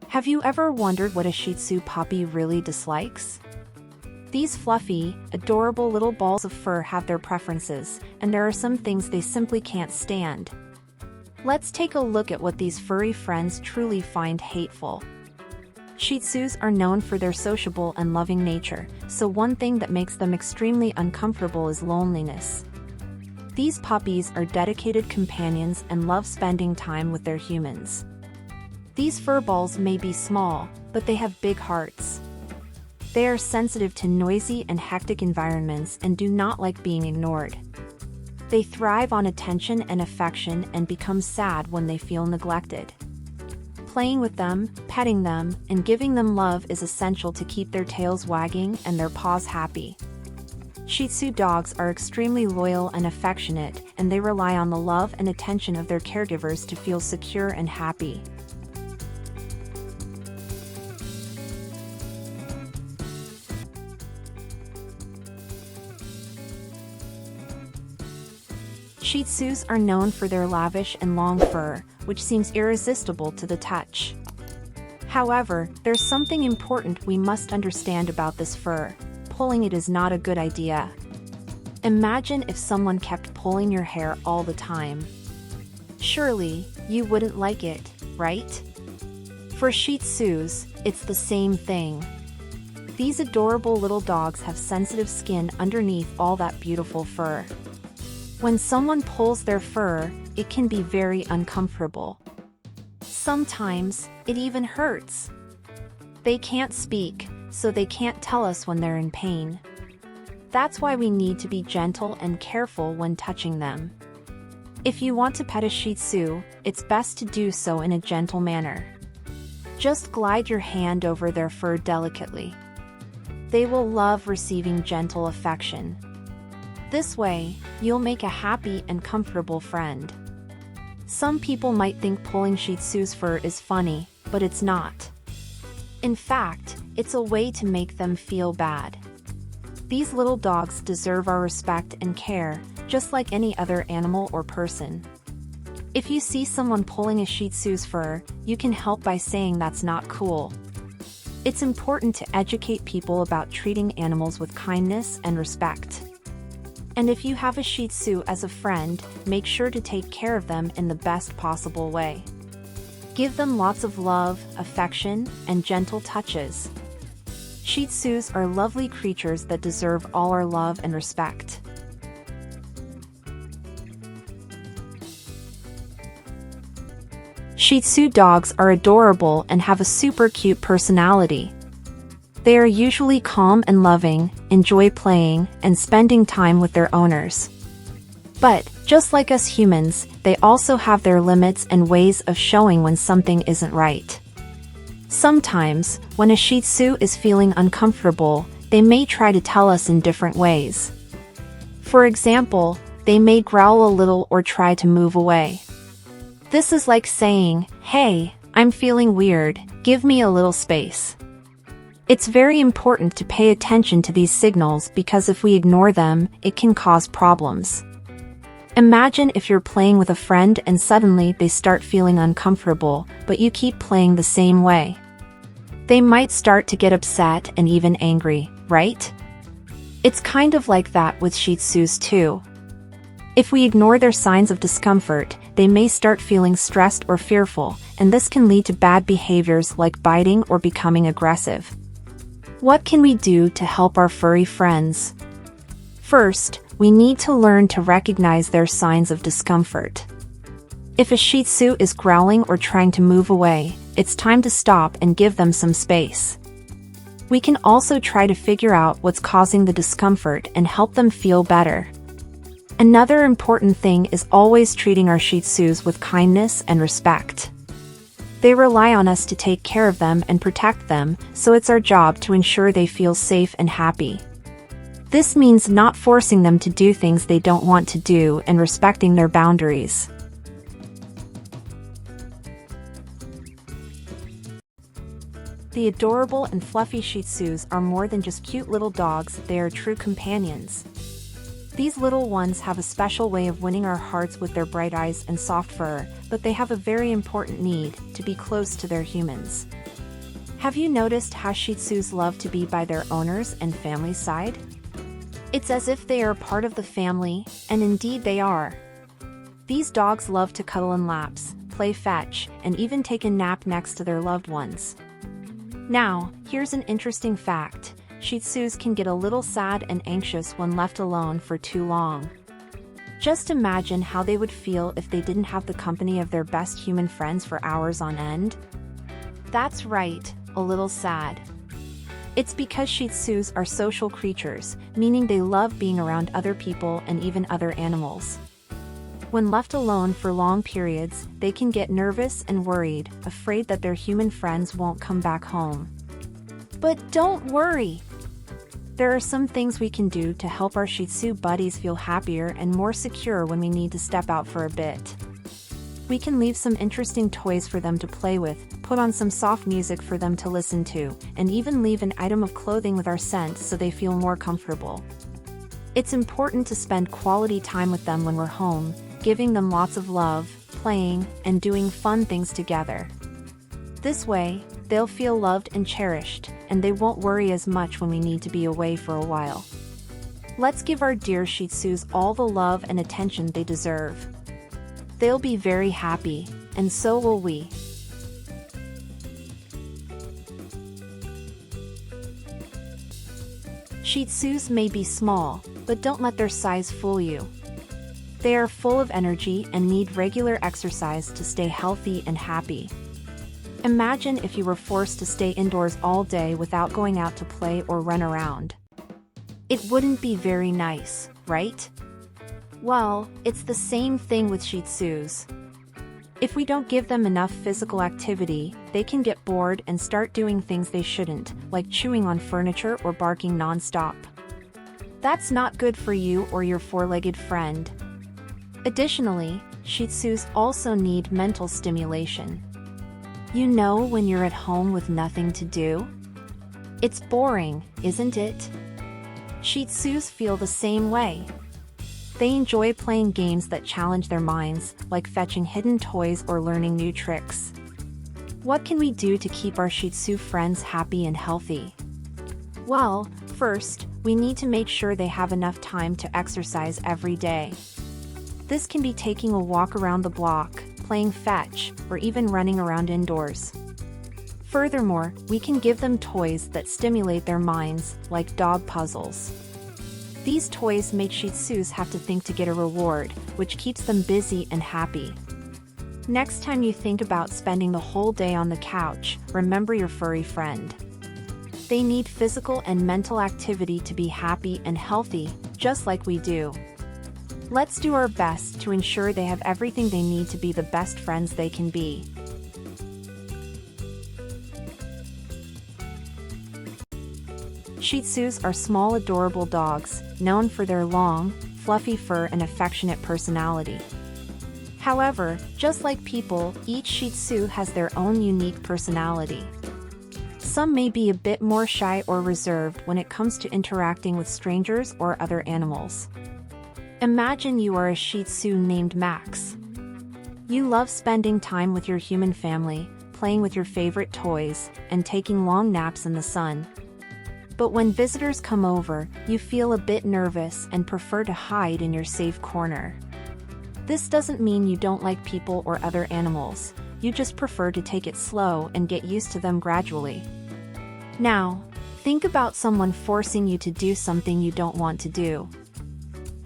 Have you ever wondered what a Shih Tzu puppy really dislikes? These fluffy, adorable little balls of fur have their preferences, and there are some things they simply can't stand. Let's take a look at what these furry friends truly find hateful. Shih Tzus are known for their sociable and loving nature, so one thing that makes them extremely uncomfortable is loneliness. These puppies are dedicated companions and love spending time with their humans. These fur balls may be small, but they have big hearts. They are sensitive to noisy and hectic environments and do not like being ignored. They thrive on attention and affection and become sad when they feel neglected. Playing with them, petting them, and giving them love is essential to keep their tails wagging and their paws happy. Shih Tzu dogs are extremely loyal and affectionate, and they rely on the love and attention of their caregivers to feel secure and happy. Shih Tzus are known for their lavish and long fur, which seems irresistible to the touch. However, there's something important we must understand about this fur. Pulling it is not a good idea. Imagine if someone kept pulling your hair all the time. Surely, you wouldn't like it, right? For Shih Tzus, it's the same thing. These adorable little dogs have sensitive skin underneath all that beautiful fur. When someone pulls their fur, it can be very uncomfortable. Sometimes, it even hurts. They can't speak, so they can't tell us when they're in pain. That's why we need to be gentle and careful when touching them. If you want to pet a Shih Tzu, it's best to do so in a gentle manner. Just glide your hand over their fur delicately. They will love receiving gentle affection. This way, you'll make a happy and comfortable friend. Some people might think pulling Shih Tzu's fur is funny, but it's not. In fact, it's a way to make them feel bad. These little dogs deserve our respect and care, just like any other animal or person. If you see someone pulling a Shih Tzu's fur, you can help by saying that's not cool. It's important to educate people about treating animals with kindness and respect. And if you have a Shih Tzu as a friend, make sure to take care of them in the best possible way. Give them lots of love, affection, and gentle touches. Shih Tzus are lovely creatures that deserve all our love and respect. Shih Tzu dogs are adorable and have a super cute personality. They are usually calm and loving, enjoy playing, and spending time with their owners. But, just like us humans, they also have their limits and ways of showing when something isn't right. Sometimes, when a Shih Tzu is feeling uncomfortable, they may try to tell us in different ways. For example, they may growl a little or try to move away. This is like saying, "Hey, I'm feeling weird, give me a little space." It's very important to pay attention to these signals because if we ignore them, it can cause problems. Imagine if you're playing with a friend and suddenly they start feeling uncomfortable, but you keep playing the same way. They might start to get upset and even angry, right? It's kind of like that with Shih Tzus too. If we ignore their signs of discomfort, they may start feeling stressed or fearful, and this can lead to bad behaviors like biting or becoming aggressive. What can we do to help our furry friends? First, we need to learn to recognize their signs of discomfort. If a Shih Tzu is growling or trying to move away, it's time to stop and give them some space. We can also try to figure out what's causing the discomfort and help them feel better. Another important thing is always treating our Shih Tzus with kindness and respect. They rely on us to take care of them and protect them, so it's our job to ensure they feel safe and happy. This means not forcing them to do things they don't want to do and respecting their boundaries. The adorable and fluffy Shih Tzus are more than just cute little dogs, they are true companions. These little ones have a special way of winning our hearts with their bright eyes and soft fur, but they have a very important need, to be close to their humans. Have you noticed how Shih Tzus love to be by their owners and family's side? It's as if they are part of the family, and indeed they are. These dogs love to cuddle in laps, play fetch, and even take a nap next to their loved ones. Now, here's an interesting fact. Shih Tzus can get a little sad and anxious when left alone for too long. Just imagine how they would feel if they didn't have the company of their best human friends for hours on end. That's right, a little sad. It's because Shih Tzus are social creatures, meaning they love being around other people and even other animals. When left alone for long periods, they can get nervous and worried, afraid that their human friends won't come back home. But don't worry! There are some things we can do to help our Shih Tzu buddies feel happier and more secure when we need to step out for a bit. We can leave some interesting toys for them to play with, put on some soft music for them to listen to, and even leave an item of clothing with our scent so they feel more comfortable. It's important to spend quality time with them when we're home, giving them lots of love, playing, and doing fun things together. This way, they'll feel loved and cherished, and they won't worry as much when we need to be away for a while. Let's give our dear Shih Tzus all the love and attention they deserve. They'll be very happy, and so will we. Shih Tzus may be small, but don't let their size fool you. They are full of energy and need regular exercise to stay healthy and happy. Imagine if you were forced to stay indoors all day without going out to play or run around. It wouldn't be very nice, right? Well, it's the same thing with Shih Tzus. If we don't give them enough physical activity, they can get bored and start doing things they shouldn't, like chewing on furniture or barking non-stop. That's not good for you or your four-legged friend. Additionally, Shih Tzus also need mental stimulation. You know when you're at home with nothing to do? It's boring, isn't it? Shih Tzus feel the same way. They enjoy playing games that challenge their minds, like fetching hidden toys or learning new tricks. What can we do to keep our Shih Tzu friends happy and healthy? Well, first, we need to make sure they have enough time to exercise every day. This can be taking a walk around the block, playing fetch, or even running around indoors. Furthermore, we can give them toys that stimulate their minds, like dog puzzles. These toys make Shih Tzus have to think to get a reward, which keeps them busy and happy. Next time you think about spending the whole day on the couch, remember your furry friend. They need physical and mental activity to be happy and healthy, just like we do. Let's do our best to ensure they have everything they need to be the best friends they can be. Shih Tzus are small, adorable dogs, known for their long, fluffy fur and affectionate personality. However, just like people, each Shih Tzu has their own unique personality. Some may be a bit more shy or reserved when it comes to interacting with strangers or other animals. Imagine you are a Shih Tzu named Max. You love spending time with your human family, playing with your favorite toys, and taking long naps in the sun. But when visitors come over, you feel a bit nervous and prefer to hide in your safe corner. This doesn't mean you don't like people or other animals, you just prefer to take it slow and get used to them gradually. Now, think about someone forcing you to do something you don't want to do.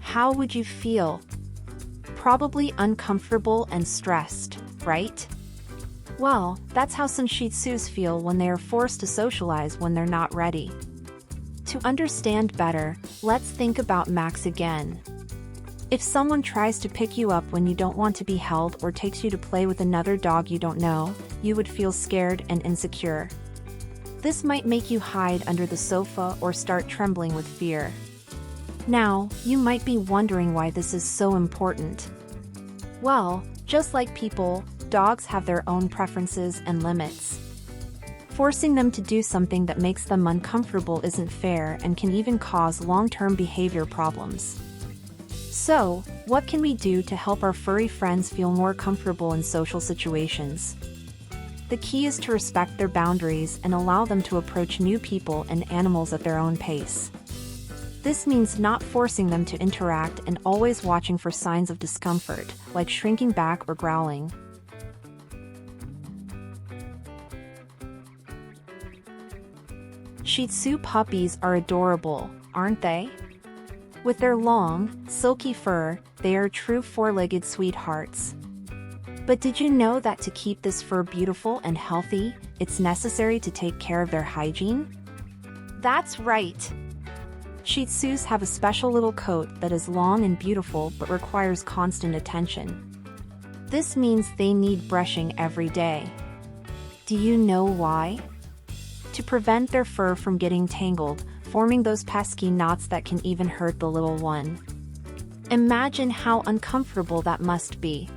How would you feel? Probably uncomfortable and stressed, right? Well, that's how some Shih Tzus feel when they are forced to socialize when they're not ready. To understand better, let's think about Max again. If someone tries to pick you up when you don't want to be held or takes you to play with another dog you don't know, you would feel scared and insecure. This might make you hide under the sofa or start trembling with fear. Now, you might be wondering why this is so important. Well, just like people, dogs have their own preferences and limits. Forcing them to do something that makes them uncomfortable isn't fair and can even cause long-term behavior problems. So, what can we do to help our furry friends feel more comfortable in social situations? The key is to respect their boundaries and allow them to approach new people and animals at their own pace. This means not forcing them to interact and always watching for signs of discomfort, like shrinking back or growling. Shih Tzu puppies are adorable, aren't they? With their long, silky fur, they are true four-legged sweethearts. But did you know that to keep this fur beautiful and healthy, it's necessary to take care of their hygiene? That's right! Shih Tzus have a special little coat that is long and beautiful but requires constant attention. This means they need brushing every day. Do you know why? To prevent their fur from getting tangled, forming those pesky knots that can even hurt the little one. Imagine how uncomfortable that must be.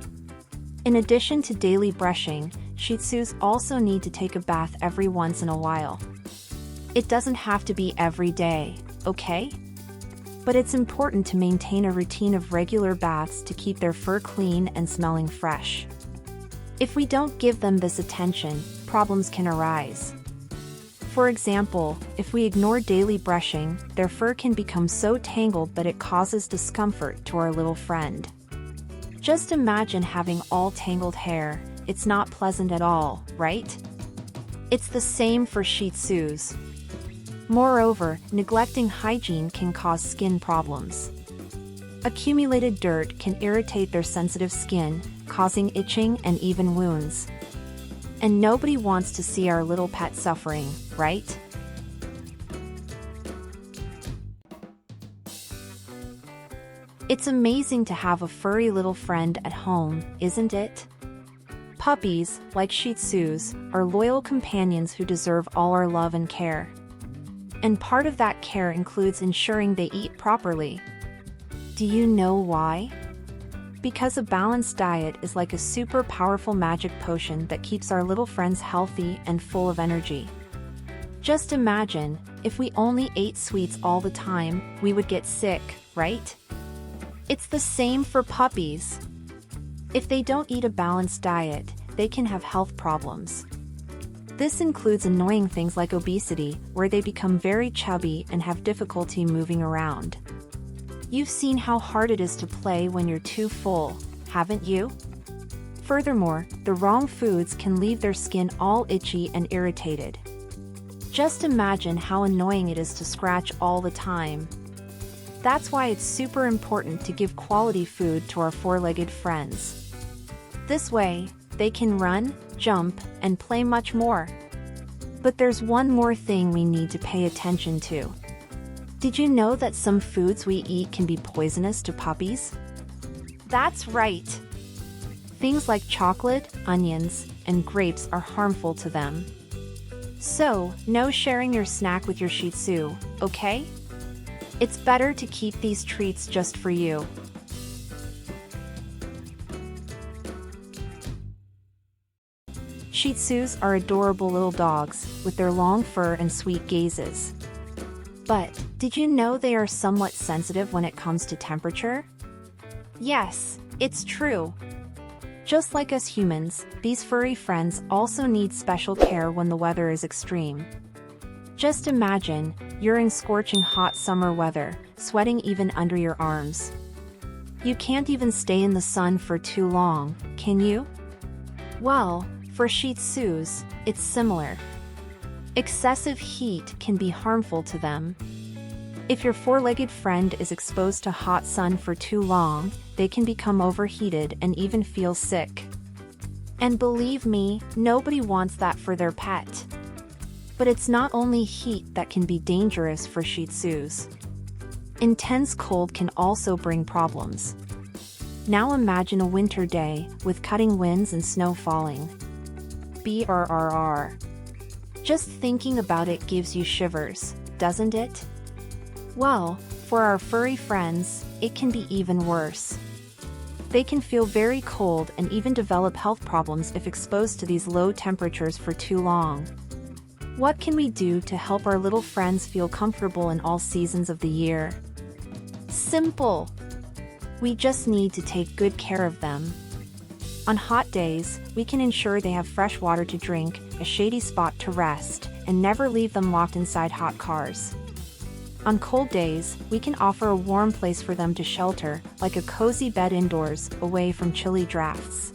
In addition to daily brushing, Shih Tzus also need to take a bath every once in a while. It doesn't have to be every day, okay? But it's important to maintain a routine of regular baths to keep their fur clean and smelling fresh. If we don't give them this attention, problems can arise. For example, if we ignore daily brushing, their fur can become so tangled that it causes discomfort to our little friend. Just imagine having all tangled hair. It's not pleasant at all, right? It's the same for Shih Tzus. Moreover, neglecting hygiene can cause skin problems. Accumulated dirt can irritate their sensitive skin, causing itching and even wounds. And nobody wants to see our little pet suffering, right? It's amazing to have a furry little friend at home, isn't it? Puppies, like Shih Tzus, are loyal companions who deserve all our love and care. And part of that care includes ensuring they eat properly. Do you know why? Because a balanced diet is like a super powerful magic potion that keeps our little friends healthy and full of energy. Just imagine, if we only ate sweets all the time, we would get sick, right? It's the same for puppies. If they don't eat a balanced diet, they can have health problems. This includes annoying things like obesity, where they become very chubby and have difficulty moving around. You've seen how hard it is to play when you're too full, haven't you? Furthermore, the wrong foods can leave their skin all itchy and irritated. Just imagine how annoying it is to scratch all the time. That's why it's super important to give quality food to our four-legged friends. This way, they can run, jump, and play much more. But there's one more thing we need to pay attention to. Did you know that some foods we eat can be poisonous to puppies? That's right! Things like chocolate, onions, and grapes are harmful to them. So, no sharing your snack with your Shih Tzu, okay? It's better to keep these treats just for you. Shih Tzus are adorable little dogs, with their long fur and sweet gazes. But, did you know they are somewhat sensitive when it comes to temperature? Yes, it's true. Just like us humans, these furry friends also need special care when the weather is extreme. Just imagine, you're in scorching hot summer weather, sweating even under your arms. You can't even stay in the sun for too long, can you? Well, for Shih Tzus, it's similar. Excessive heat can be harmful to them. If your four-legged friend is exposed to hot sun for too long, they can become overheated and even feel sick. And believe me, nobody wants that for their pet. But it's not only heat that can be dangerous for Shih Tzus. Intense cold can also bring problems. Now imagine a winter day, with cutting winds and snow falling. Brrr. Just thinking about it gives you shivers, doesn't it? Well, for our furry friends, it can be even worse. They can feel very cold and even develop health problems if exposed to these low temperatures for too long. What can we do to help our little friends feel comfortable in all seasons of the year? Simple! We just need to take good care of them. On hot days, we can ensure they have fresh water to drink, a shady spot to rest, and never leave them locked inside hot cars. On cold days, we can offer a warm place for them to shelter, like a cozy bed indoors, away from chilly drafts.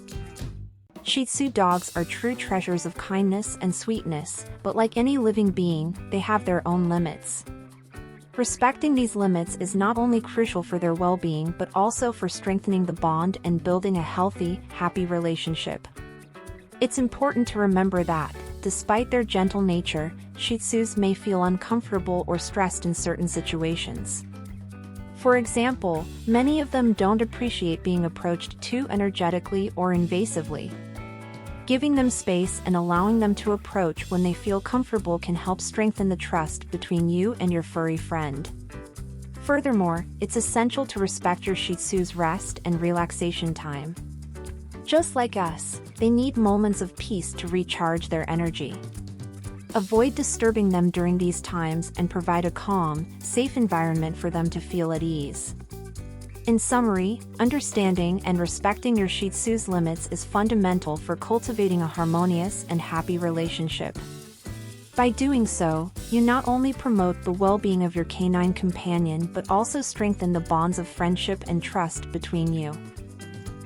Shih Tzu dogs are true treasures of kindness and sweetness, but like any living being, they have their own limits. Respecting these limits is not only crucial for their well-being but also for strengthening the bond and building a healthy, happy relationship. It's important to remember that, despite their gentle nature, Shih Tzus may feel uncomfortable or stressed in certain situations. For example, many of them don't appreciate being approached too energetically or invasively. Giving them space and allowing them to approach when they feel comfortable can help strengthen the trust between you and your furry friend. Furthermore, it's essential to respect your Shih Tzu's rest and relaxation time. Just like us, they need moments of peace to recharge their energy. Avoid disturbing them during these times and provide a calm, safe environment for them to feel at ease. In summary, understanding and respecting your Shih Tzu's limits is fundamental for cultivating a harmonious and happy relationship. By doing so, you not only promote the well-being of your canine companion but also strengthen the bonds of friendship and trust between you.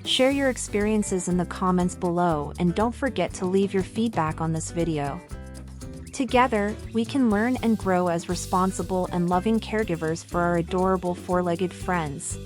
Share your experiences in the comments below and don't forget to leave your feedback on this video. Together, we can learn and grow as responsible and loving caregivers for our adorable four-legged friends.